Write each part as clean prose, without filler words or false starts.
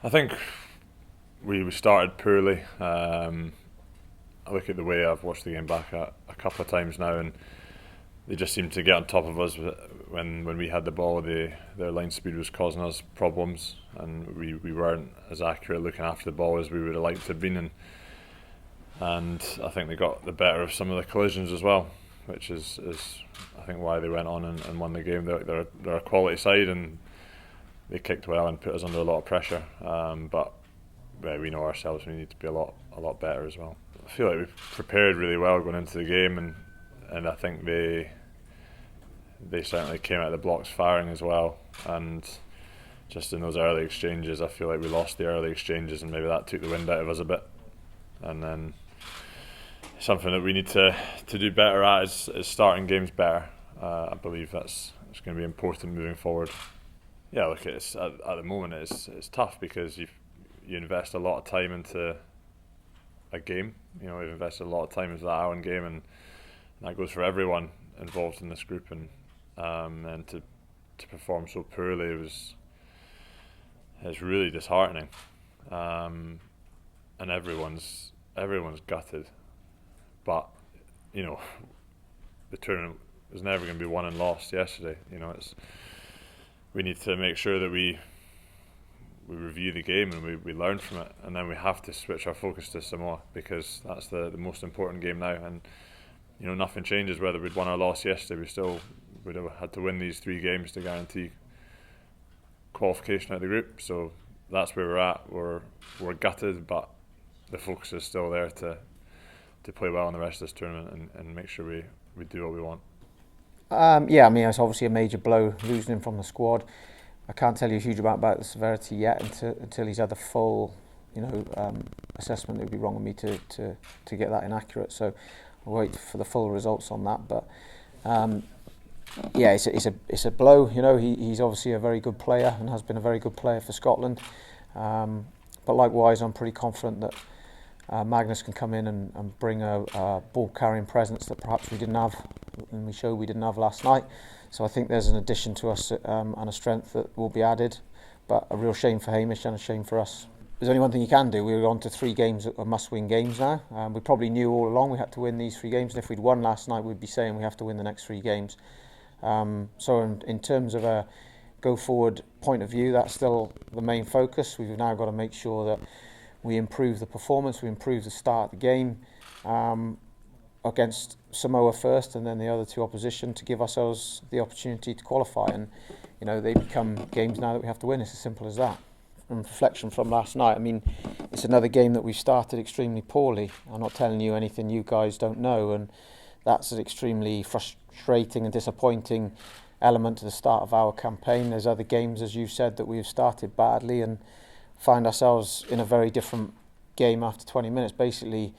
I think we started poorly. I look at the way I've watched the game back a couple of times now, and they just seemed to get on top of us when we had the ball. Their line speed was causing us problems, and we weren't as accurate looking after the ball as we would have liked to have been. And I think they got the better of some of the collisions as well, which is I think why they went on and won the game. They're a quality side, and they kicked well and put us under a lot of pressure. But we know ourselves we need to be a lot better as well. I feel like we've prepared really well going into the game, and I think they certainly came out of the blocks firing as well. And just in those early exchanges, I feel like we lost the early exchanges, and maybe that took the wind out of us a bit. And then something that we need to do better at is starting games better. I believe it's going to be important moving forward. Yeah, look, it's at the moment it's tough because you invest a lot of time into a game. We've invested a lot of time into that Ireland game, and that goes for everyone involved in this group. And to perform so poorly it's really disheartening. And everyone's gutted, but the tournament was never going to be won and lost yesterday. We need to make sure that we review the game and we learn from it, and then we have to switch our focus to Samoa, because that's the most important game now. And nothing changes whether we'd won or lost yesterday. We'd have had to win these 3 games to guarantee qualification out of the group. So that's where we're at. We're gutted, but the focus is still there to play well in the rest of this tournament and make sure we do what we want. Yeah, I mean, it's obviously a major blow losing him from the squad. I can't tell you a huge amount about the severity yet until he's had the full, assessment. It would be wrong of me to get that inaccurate. So I'll wait for the full results on that. But yeah, it's a blow. He's obviously a very good player and has been a very good player for Scotland. But likewise, I'm pretty confident that Magnus can come in and bring a ball carrying presence that perhaps we didn't have, and we showed we didn't have last night. So I think there's an addition to us and a strength that will be added, but a real shame for Hamish and a shame for us. There's only one thing you can do. We're on to 3 games that are must-win games now. We probably knew all along we had to win these 3 games, and if we'd won last night, we'd be saying we have to win the next 3 games. So in terms of a go-forward point of view, that's still the main focus. We've now got to make sure that we improve the performance, we improve the start of the game against Samoa first, and then the other 2 opposition, to give ourselves the opportunity to qualify. And they become games now that we have to win. It's as simple as that. And reflection from last night, I mean, it's another game that we started extremely poorly. I'm not telling you anything you guys don't know, and that's an extremely frustrating and disappointing element to the start of our campaign. There's other games, as you said, that we've started badly and find ourselves in a very different game after 20 minutes. Basically,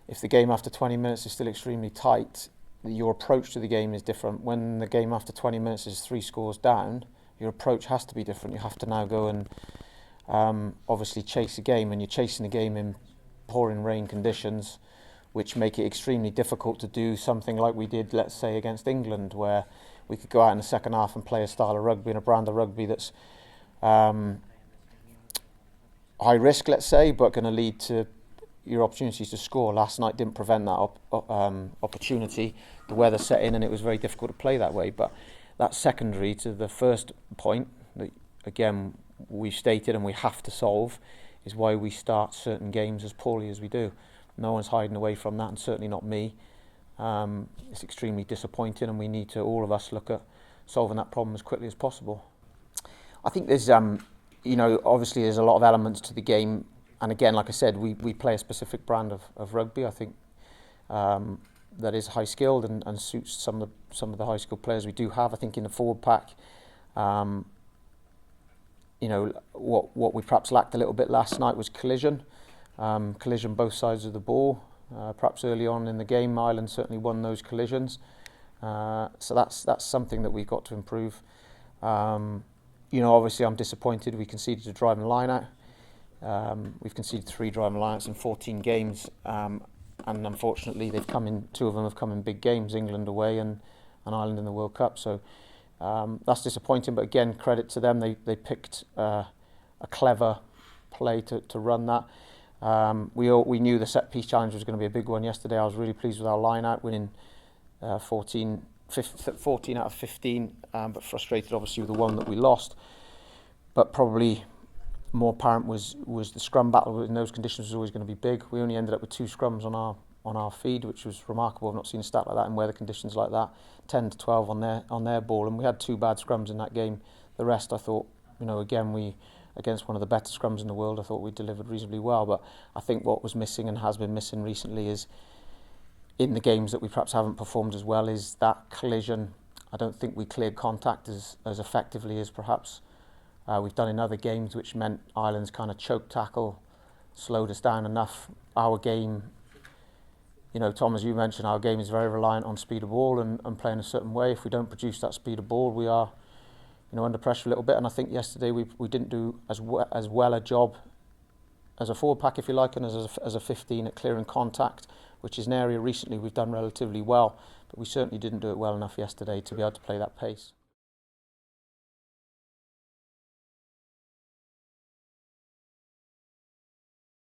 if the game after 20 minutes is still extremely tight, your approach to the game is different. When the game after 20 minutes is 3 scores down, your approach has to be different. You have to now go and obviously chase a game, and you're chasing a game in pouring rain conditions, which make it extremely difficult to do something like we did, let's say, against England, where we could go out in the second half and play a style of rugby and a brand of rugby that's high risk, let's say, but going to lead to your opportunities to score. Last night didn't prevent that opportunity. The weather set in and it was very difficult to play that way. But that's secondary to the first point that, again, we've stated and we have to solve, is why we start certain games as poorly as we do. No one's hiding away from that, and certainly not me. It's extremely disappointing, and we need to, all of us, look at solving that problem as quickly as possible. I think there's obviously there's a lot of elements to the game, and again, like I said, we play a specific brand of rugby. I think that is high skilled and suits some of the high skilled players we do have. I think in the forward pack, what we perhaps lacked a little bit last night was collision both sides of the ball. Perhaps early on in the game, Ireland certainly won those collisions. So that's something that we've got to improve. Obviously I'm disappointed we conceded a driving line out. We've conceded 3 driving line outs in 14 games, and unfortunately two of them have come in big games, England away and Ireland in the World Cup. So that's disappointing, but again, credit to them. They picked a clever play to run that. We knew the set piece challenge was going to be a big one yesterday. I was really pleased with our line out, winning 14 out of 15, but frustrated obviously with the one that we lost. But probably more apparent was the scrum battle in those conditions was always going to be big. We only ended up with 2 scrums on our feed, which was remarkable. I've not seen a stat like that in weather conditions like that. 10 to 12 on their ball, and we had 2 bad scrums in that game. The rest, I thought, again, we against one of the better scrums in the world, I thought we delivered reasonably well. But I think what was missing and has been missing recently is, in the games that we perhaps haven't performed as well, is that collision. I don't think we cleared contact as effectively as perhaps we've done in other games, which meant Ireland's kind of choke tackle slowed us down enough. Our game, Tom, as you mentioned, our game is very reliant on speed of ball and playing a certain way. If we don't produce that speed of ball, we are, under pressure a little bit. And I think yesterday we didn't do as well a job as a forward pack, if you like, and as a 15 at clearing contact, which is an area recently we've done relatively well, but we certainly didn't do it well enough yesterday to be able to play that pace.